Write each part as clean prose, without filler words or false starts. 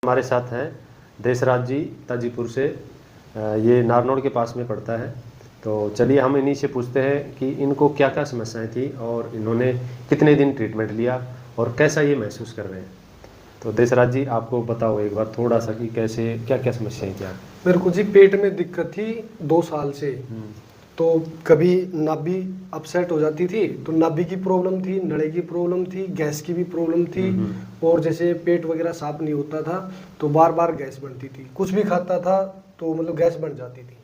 हमारे साथ हैं देशराज जी ताजीपुर से। ये नारनौल के पास में पड़ता है। तो चलिए हम इन्हीं से पूछते हैं कि इनको क्या क्या समस्याएं थी और इन्होंने कितने दिन ट्रीटमेंट लिया और कैसा ये महसूस कर रहे हैं। तो देशराज जी आपको बताओ एक बार थोड़ा सा कि कैसे क्या क्या समस्याएं थी आप। मेरे को जी पेट में दिक्कत थी 2 साल से। तो कभी नाभि अपसेट हो जाती थी तो नाभि की प्रॉब्लम थी, नड़े की प्रॉब्लम थी, गैस की भी प्रॉब्लम थी। और जैसे पेट वगैरह साफ नहीं होता था तो बार बार गैस बनती थी। कुछ भी खाता था तो मतलब गैस बन जाती थी।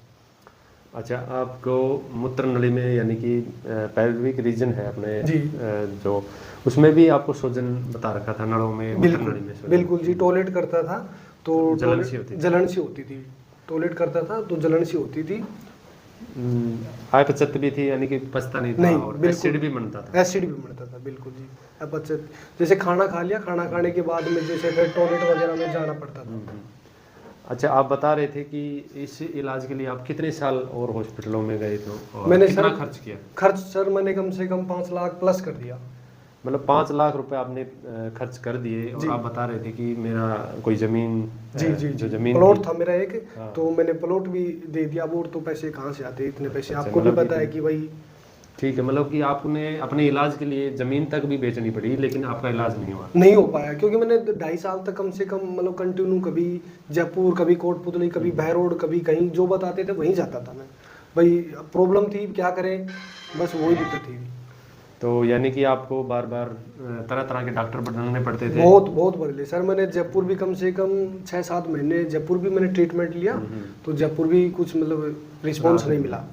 अच्छा, आपको मूत्र नली में यानी कि पेल्विक रीजन है अपने जी जो उसमें भी आपको सूजन बता रखा था नड़ों में, मूत्र नली में सूजन। बिल्कुल जी। टॉयलेट करता था तो जलन सी होती थी। जलन सी होती थी। टॉयलेट करता था तो जलन सी होती थी। अपचत भी थी यानी कि पचता नहीं था। नहीं, और एसिड भी बनता था। एसिड भी बनता था बिल्कुल जी। अपचत जैसे खाना खा लिया, खाना खाने के बाद में जैसे फिर टॉयलेट वगैरह में जाना पड़ता था। अच्छा, आप बता रहे थे कि इस इलाज के लिए आप कितने साल और हॉस्पिटलों में गए थे और मैंने कितना सर खर्च किया? खर्च सर मैंने कम से कम 5 लाख प्लस कर दिया। मतलब 5 लाख रुपए आपने खर्च कर दिए। और आप बता रहे थे कि मेरा कोई जमीन जो जमीन प्लॉट था मेरा एक। हाँ। तो मैंने प्लॉट भी दे दिया। और तो पैसे कहाँ से आते इतने पैसे? अच्छा, आपको भी मतलब पता है कि भाई। ठीक है, मतलब कि आपने अपने इलाज के लिए जमीन तक भी बेचनी पड़ी लेकिन आपका इलाज नहीं हुआ। नहीं हो पाया क्योंकि मैंने 2.5 साल तक कम से कम मतलब कंटिन्यू कभी जयपुर, कभी कोटपुतली, कभी बहरोड, कभी कहीं जो बताते थे वहीं जाता था मैं। भाई प्रॉब्लम थी, क्या करें, बस वही दिक्कत थी। तो यानी कि आपको बार बार तरह तरह के डॉक्टर बदलने पड़ते थे। बहुत बदले सर। मैंने जयपुर भी कम से कम 6-7 महीने जयपुर भी मैंने ट्रीटमेंट लिया। तो जयपुर भी कुछ मतलब रिस्पॉन्स नहीं मिला।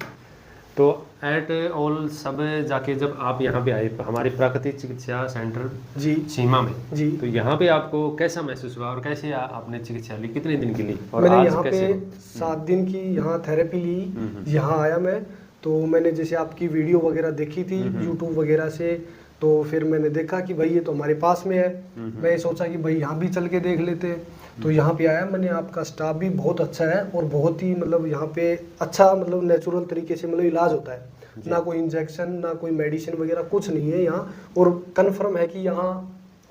तो एट ऑल सब जाके जब आप यहाँ पे आए हमारे प्राकृतिक चिकित्सा सेंटर जी सीमा में जी, तो यहाँ पे आपको कैसा महसूस हुआ और कैसे आपने चिकित्सा ली, कितने दिन की ली और मैंने आज यहाँ कैसे पे हो? 7 दिन की यहाँ थेरेपी ली। यहाँ आया मैं तो मैंने जैसे आपकी वीडियो वगैरह देखी थी यूट्यूब वगैरह से। तो फिर मैंने देखा कि भाई ये तो हमारे पास में है। मैं सोचा कि भाई यहाँ भी चल के देख लेते। तो यहाँ पे आया मैंने। आपका स्टाफ भी बहुत अच्छा है और बहुत ही मतलब यहाँ पे अच्छा मतलब नेचुरल तरीके से मतलब इलाज होता है। ना कोई इंजेक्शन, ना कोई मेडिसिन वगैरह कुछ नहीं है यहाँ। और कंफर्म है कि यहाँ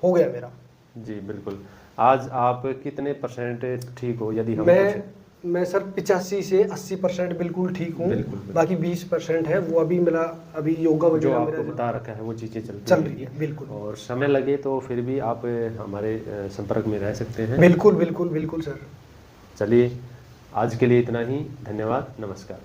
हो गया मेरा। जी बिल्कुल। आज आप कितने % ठीक हो यदि हम मैं सर 85 से 80% बिल्कुल ठीक हूँ। बिल्कुल। बाकी 20% है वो अभी मेरा अभी योगा जो वगैरह आपको मेरा बता रखा है वो चीज़ें चल रही है। बिल्कुल। और समय लगे तो फिर भी आप हमारे संपर्क में रह सकते हैं। बिल्कुल बिल्कुल बिल्कुल सर। चलिए आज के लिए इतना ही। धन्यवाद, नमस्कार।